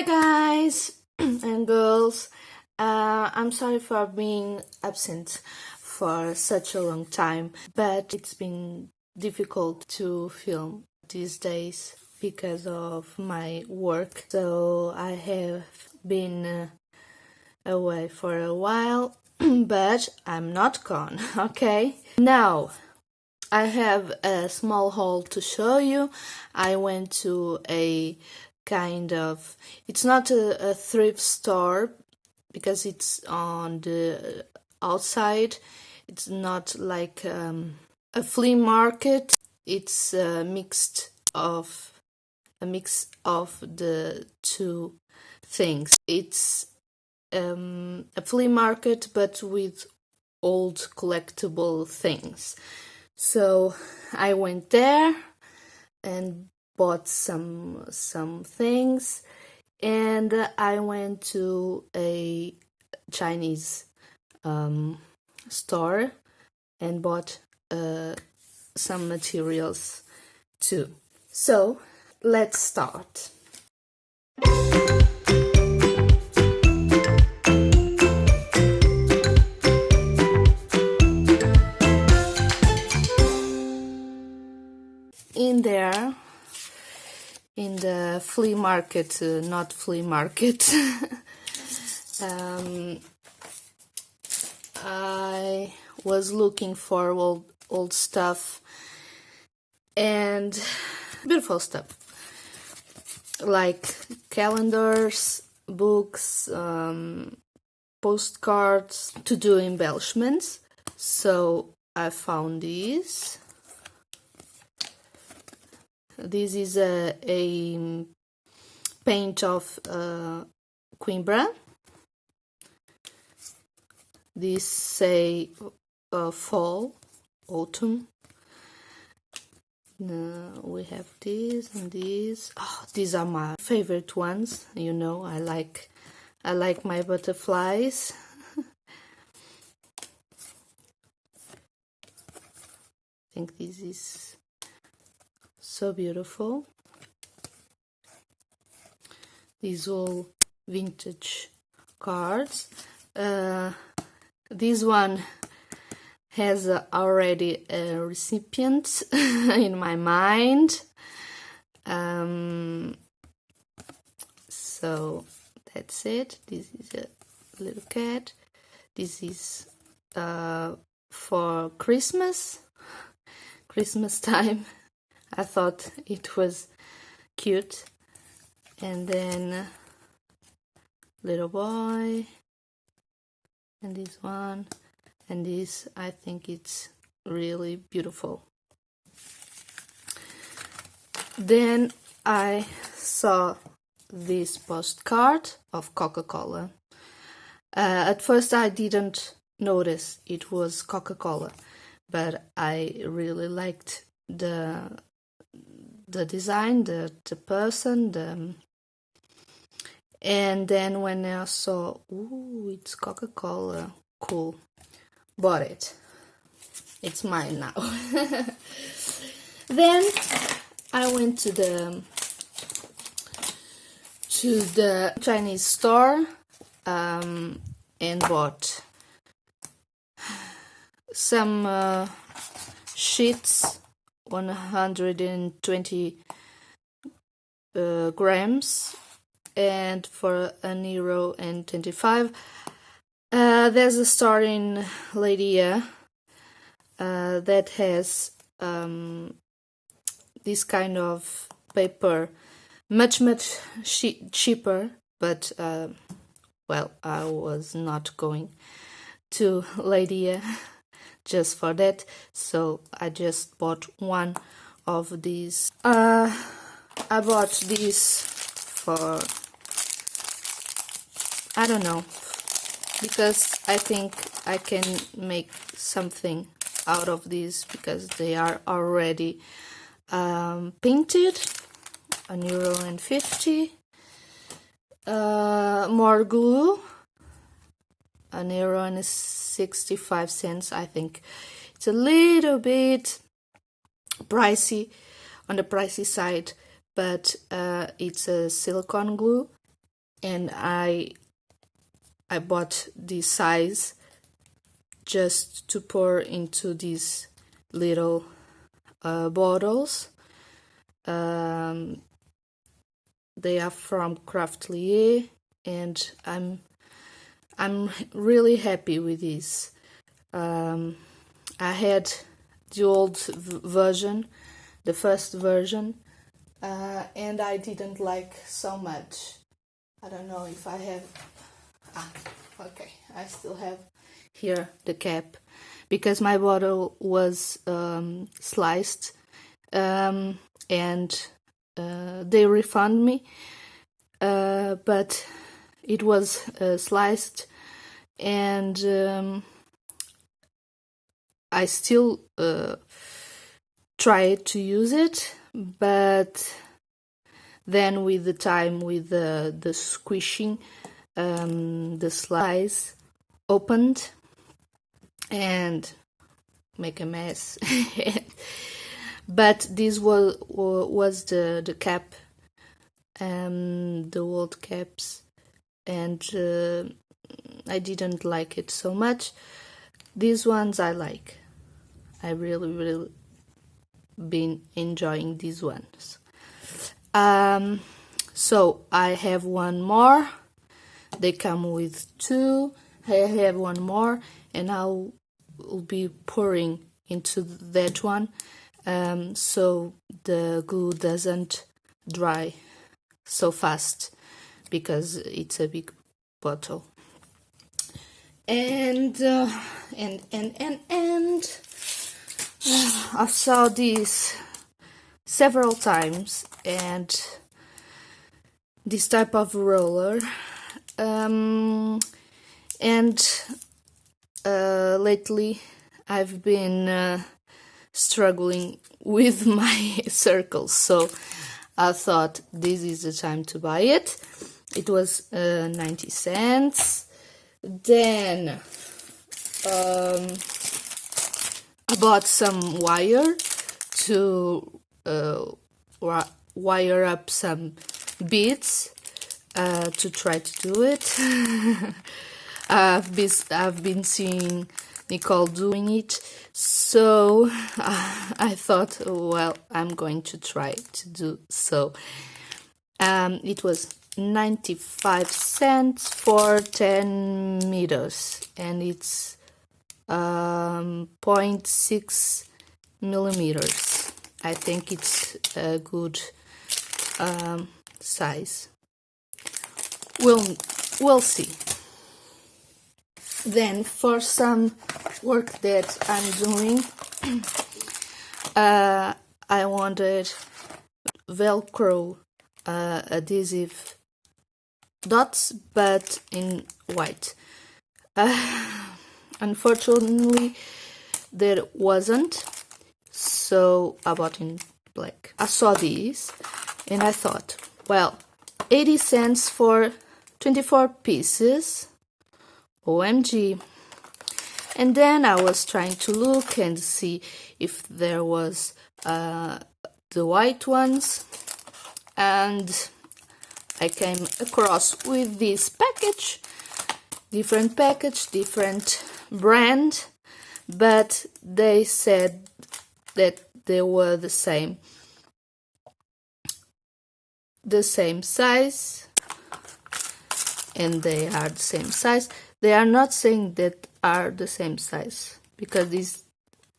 guys and girls. I'm sorry for being absent for such a long time, but it's been difficult to film these days because of my work. So I have been away for a while, but I'm not gone, okay? Now, I have a small haul to show you. I went to a it's not a thrift store because it's on the outside. It's not like a flea market. It's a mix of the two things. It's a flea market but with old collectible things. So I went there and bought some things, and I went to a Chinese store and bought some materials too. So let's start. In the flea market, not flea market, I was looking for old stuff and beautiful stuff like calendars, books, postcards to do embellishments. So I found these. This is a paint of Coimbra. These say fall, autumn. We have these and these. Oh, these are my favorite ones. You know, I like my butterflies. I think this is so beautiful. These all vintage cards. This one has already a recipient in my mind. So that's it. This is a little cat. This is for Christmas time. I thought it was cute. And then little boy, and this one, and this, I think it's really beautiful. Then I saw this postcard of Coca-Cola. At first I didn't notice it was Coca-Cola, but I really liked the design, the person, and then when I saw, ooh, it's Coca-Cola, cool, bought it. It's mine now. Then I went to the Chinese store and bought some sheets, 120 grams, and for €1.25. There's a store in Velharias that has this kind of paper, much cheaper, but well, I was not going to Velharias just for that, so I just bought one of these. I bought these for, I don't know, because I think I can make something out of these because they are already painted. €1.50. More glue, €1.65. I think it's a little bit pricey, on the pricey side, but it's a silicone glue and I bought this size just to pour into these little bottles. They are from Craftlier, and I'm really happy with this. I had the old version, the first version, and I didn't like so much. I don't know if I have. Okay, I still have here the cap, because my bottle was sliced, and they refund me, but it was sliced, and I still tried to use it, but then with the time, with the squishing, the slice opened and make a mess. But this was the cap, the old caps, and I didn't like it so much. These ones I like. I really been enjoying these ones. So I have one more. They come with two. I have one more, and I'll be pouring into that one, so the glue doesn't dry so fast, because it's a big bottle. And I saw this several times, and this type of roller, and lately I've been struggling with my circles, so I thought this is the time to buy it. It was 90 cents. Then I bought some wire to wire up some beads to try to do it. I've been seeing Nicole doing it, so I thought, well, I'm going to try to do so. It was 95 cents for 10 meters, and it's 0.6 millimeters. I think it's a good size. We'll see. Then, for some work that I'm doing, I wanted Velcro adhesive dots, but in white. Unfortunately, there wasn't, so I bought in black. I saw these, and I thought, well, 80 cents for 24 pieces. OMG. And then I was trying to look and see if there was the white ones, and I came across with this package, different brand, but they said that they were the same size, and they are the same size. They are not saying that are the same size, because this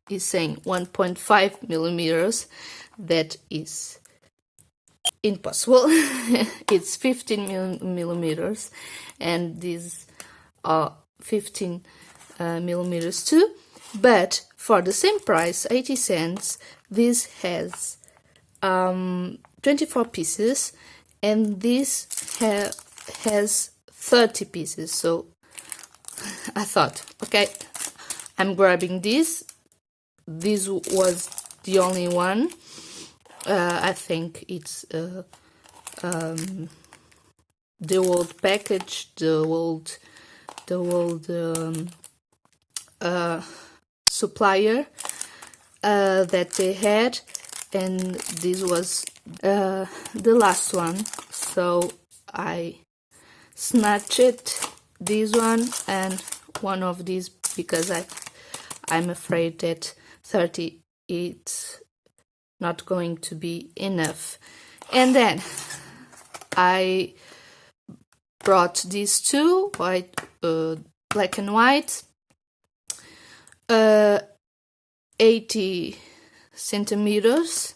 is saying 1.5 millimeters. That is impossible. It's 15 millimeters, and these are 15 millimeters too. But for the same price, 80 cents, this has 24 pieces, and this has 30 pieces. So I thought, okay, I'm grabbing this. This was the only one. I think it's the old package, the old supplier that they had, and this was the last one. So I snatched this one and one of these because I'm afraid that 30 it's not going to be enough. And then I brought these two, black and white, 80 centimeters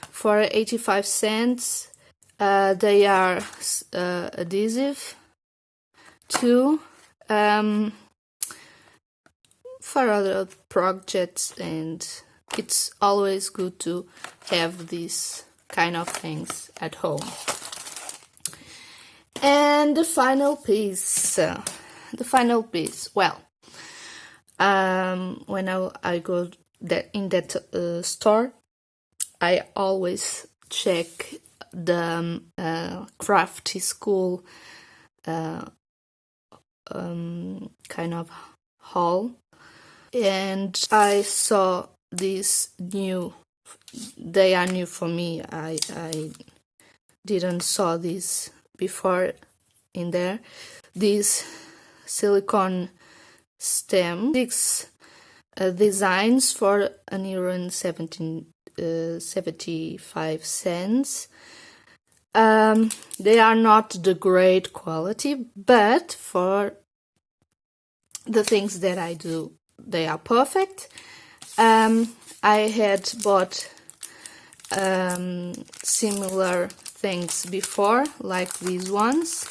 for 85 cents. They are adhesive too, for other projects, and it's always good to have these kind of things at home. And the final piece, well, when I go in that store, I always check the crafty school kind of haul, and I saw these new. They are new for me. I didn't saw these before in there. These silicone stem, 6 designs for €1.75. They are not the great quality, but for the things that I do, they are perfect. I had bought similar things before, like these ones.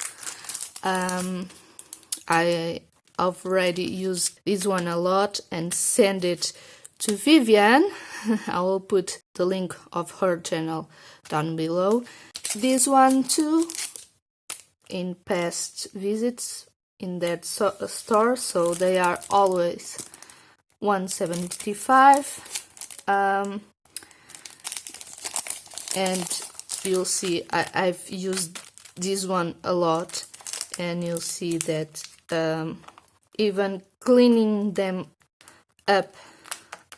I already used this one a lot and send it to Vivian. I will put the link of her channel down below. This one too, in past visits in that store, so they are always $1.75. And you'll see I've used this one a lot, and you'll see that even cleaning them up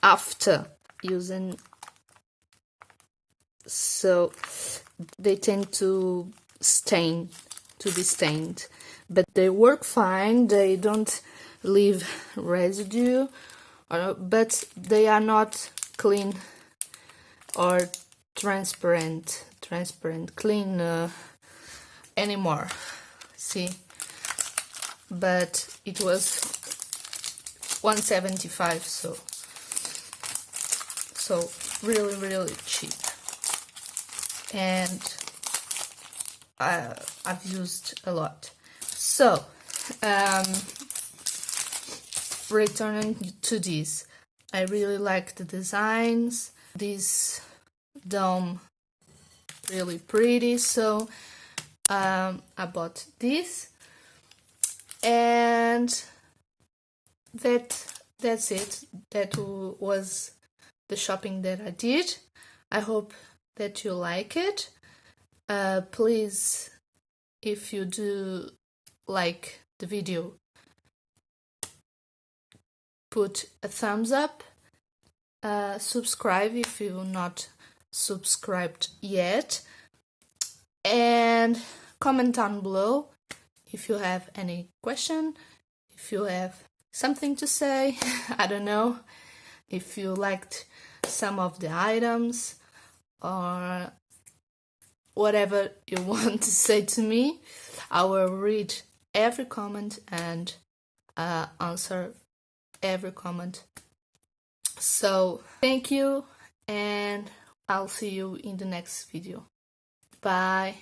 after using, so they tend to be stained, but they work fine. They don't leave residue, but they are not clean or transparent clean anymore. See, but it was $1.75, so really cheap, and I've used a lot. So returning to this, I really like the designs. This dome really pretty, so I bought this, and that's it. That was the shopping that I did. I hope that you like it. Please, if you do like the video, put a thumbs up, subscribe if you're not subscribed yet, and comment down below if you have any question, if you have something to say. I don't know, if you liked some of the items or whatever you want to say to me. I will read every comment and answer every comment. So thank you, and I'll see you in the next video. Bye.